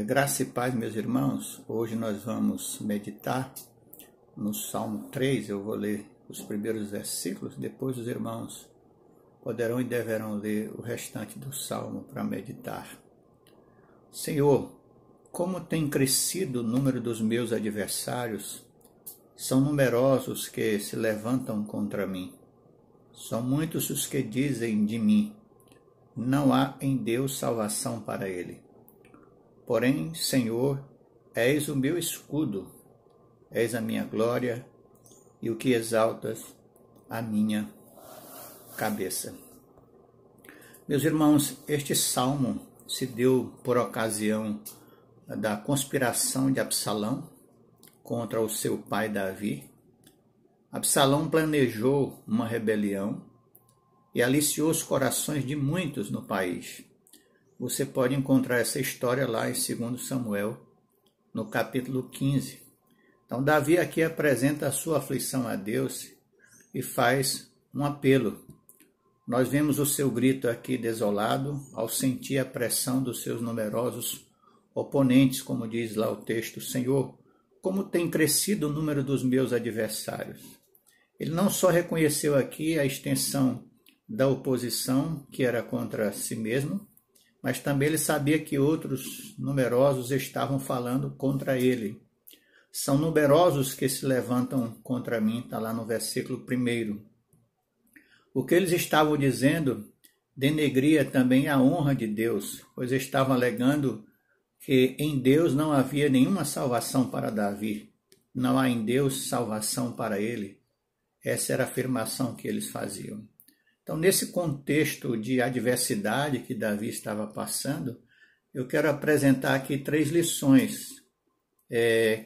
Graça e paz, meus irmãos. Hoje nós vamos meditar no Salmo 3. Eu vou ler os primeiros versículos, depois os irmãos poderão e deverão ler o restante do Salmo para meditar. Senhor, como tem crescido o número dos meus adversários, são numerosos que se levantam contra mim. São muitos os que dizem de mim, não há em Deus salvação para ele. Porém, Senhor, és o meu escudo, és a minha glória e o que exaltas a minha cabeça. Meus irmãos, este salmo se deu por ocasião da conspiração de Absalão contra o seu pai Davi. Absalão planejou uma rebelião e aliciou os corações de muitos no país. Você pode encontrar essa história lá em 2 Samuel, no capítulo 15. Então, Davi aqui apresenta a sua aflição a Deus e faz um apelo. Nós vemos o seu grito aqui desolado ao sentir a pressão dos seus numerosos oponentes, como diz lá o texto: Senhor, como tem crescido o número dos meus adversários. Ele não só reconheceu aqui a extensão da oposição que era contra si mesmo, mas também ele sabia que outros numerosos estavam falando contra ele. São numerosos que se levantam contra mim, está lá no versículo 1. O que eles estavam dizendo denegria também a honra de Deus, pois estavam alegando que em Deus não havia nenhuma salvação para Davi, não há em Deus salvação para ele. Essa era a afirmação que eles faziam. Então, nesse contexto de adversidade que Davi estava passando, eu quero apresentar aqui 3 lições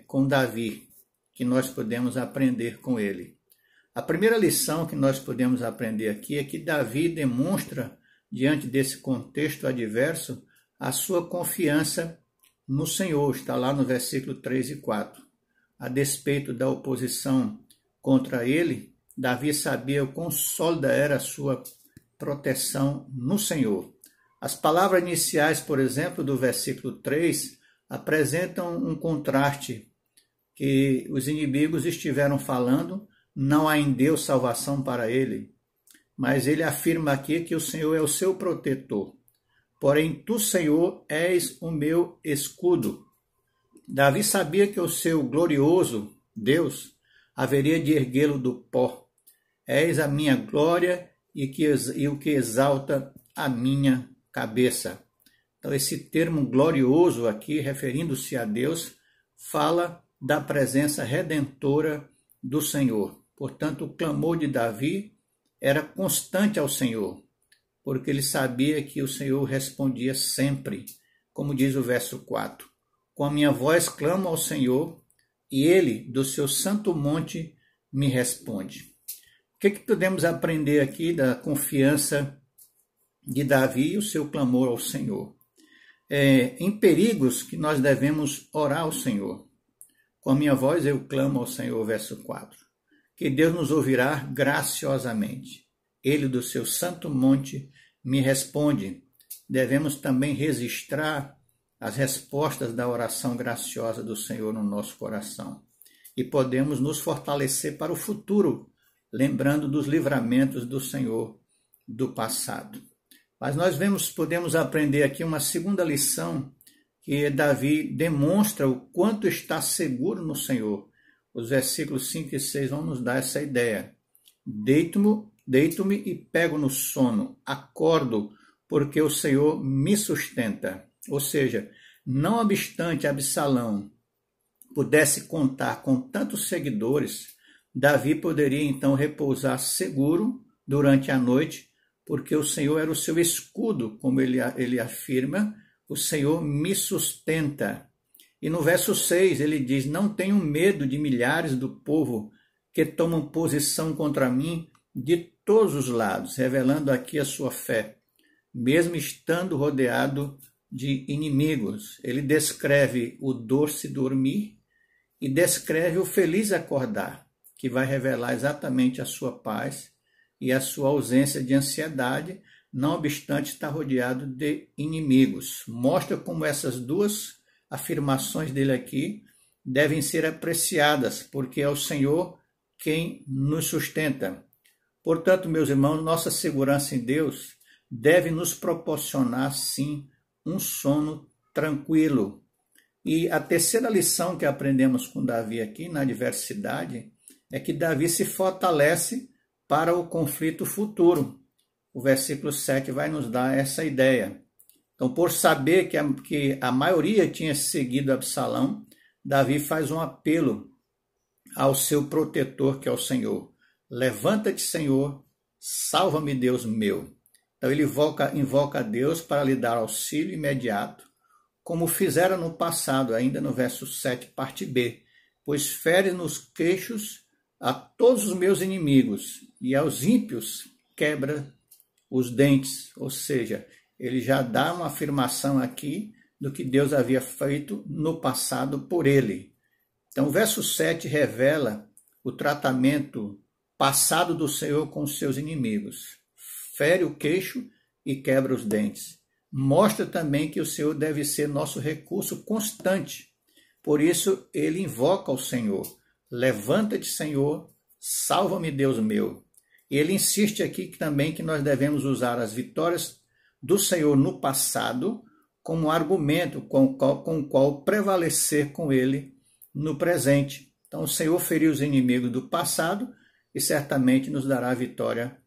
com Davi, que nós podemos aprender com ele. A primeira lição que nós podemos aprender aqui é que Davi demonstra, diante desse contexto adverso, a sua confiança no Senhor. Está lá no versículo 3 e 4. A despeito da oposição contra ele, Davi sabia o quão sólida era a sua proteção no Senhor. As palavras iniciais, por exemplo, do versículo 3, apresentam um contraste que os inimigos estiveram falando, não há em Deus salvação para ele, mas ele afirma aqui que o Senhor é o seu protetor. Porém, tu, Senhor, és o meu escudo. Davi sabia que o seu glorioso Deus haveria de erguê-lo do pó. És a minha glória e o que exalta a minha cabeça. Então, esse termo glorioso aqui, referindo-se a Deus, fala da presença redentora do Senhor. Portanto, o clamor de Davi era constante ao Senhor, porque ele sabia que o Senhor respondia sempre, como diz o verso 4. Com a minha voz clamo ao Senhor, e ele, do seu santo monte, me responde. O que podemos aprender aqui da confiança de Davi e o seu clamor ao Senhor? Em perigos que nós devemos orar ao Senhor. Com a minha voz eu clamo ao Senhor, verso 4. Que Deus nos ouvirá graciosamente. Ele do seu santo monte me responde. Devemos também registrar as respostas da oração graciosa do Senhor no nosso coração. E podemos nos fortalecer para o futuro, lembrando dos livramentos do Senhor do passado. Mas nós podemos aprender aqui uma segunda lição, que Davi demonstra o quanto está seguro no Senhor. Os versículos 5 e 6 vão nos dar essa ideia. Deito-me e pego no sono, acordo, porque o Senhor me sustenta. Ou seja, não obstante Absalão pudesse contar com tantos seguidores, Davi poderia então repousar seguro durante a noite, porque o Senhor era o seu escudo, como ele afirma, o Senhor me sustenta. E no verso 6 ele diz, não tenho medo de milhares do povo que tomam posição contra mim de todos os lados, revelando aqui a sua fé, mesmo estando rodeado de inimigos. Ele descreve o doce dormir e descreve o feliz acordar, que vai revelar exatamente a sua paz e a sua ausência de ansiedade, não obstante estar rodeado de inimigos. Mostra como essas duas afirmações dele aqui devem ser apreciadas, porque é o Senhor quem nos sustenta. Portanto, meus irmãos, nossa segurança em Deus deve nos proporcionar, sim, um sono tranquilo. E a terceira lição que aprendemos com Davi aqui, na adversidade, é que Davi se fortalece para o conflito futuro. O versículo 7 vai nos dar essa ideia. Então, por saber que a maioria tinha seguido Absalão, Davi faz um apelo ao seu protetor, que é o Senhor. Levanta-te, Senhor, salva-me, Deus meu. Então ele invoca a Deus para lhe dar auxílio imediato, como fizera no passado, ainda no verso 7, parte B. Pois fere nos queixos a todos os meus inimigos, e aos ímpios quebra os dentes. Ou seja, ele já dá uma afirmação aqui do que Deus havia feito no passado por ele. Então, o verso 7 revela o tratamento passado do Senhor com os seus inimigos. Fere o queixo e quebra os dentes. Mostra também que o Senhor deve ser nosso recurso constante. Por isso, ele invoca o Senhor. Levanta-te, Senhor, salva-me, Deus meu. E ele insiste aqui também que nós devemos usar as vitórias do Senhor no passado como argumento com o qual prevalecer com ele no presente. Então, o Senhor feriu os inimigos do passado e certamente nos dará vitória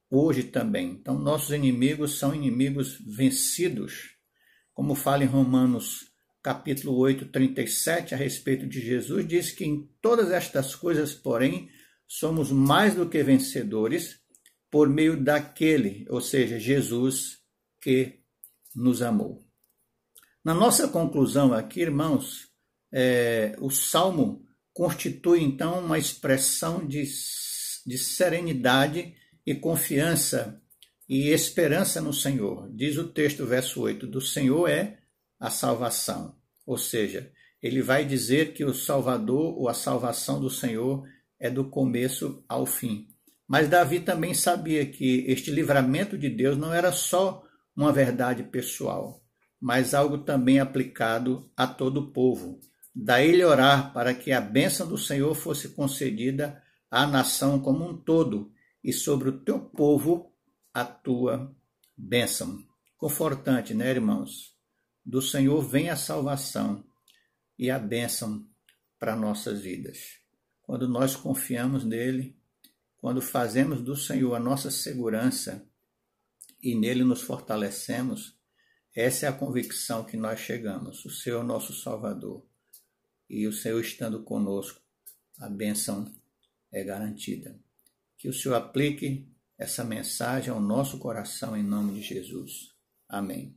hoje também. Então, nossos inimigos são inimigos vencidos. Como fala em Romanos capítulo 8, 37, a respeito de Jesus, diz que em todas estas coisas, porém, somos mais do que vencedores por meio daquele, ou seja, Jesus, que nos amou. Na nossa conclusão aqui, irmãos, o Salmo constitui, então, uma expressão de serenidade e confiança e esperança no Senhor. Diz o texto, verso 8, do Senhor é a salvação. Ou seja, ele vai dizer que o Salvador ou a salvação do Senhor é do começo ao fim. Mas Davi também sabia que este livramento de Deus não era só uma verdade pessoal, mas algo também aplicado a todo o povo. Daí ele orar para que a bênção do Senhor fosse concedida à nação como um todo, e sobre o teu povo a tua bênção. Confortante, né, irmãos? Do Senhor vem a salvação e a bênção para nossas vidas. Quando nós confiamos nele, quando fazemos do Senhor a nossa segurança e nele nos fortalecemos, essa é a convicção que nós chegamos. O Senhor é o nosso Salvador. E o Senhor estando conosco, a bênção é garantida. Que o Senhor aplique essa mensagem ao nosso coração em nome de Jesus. Amém.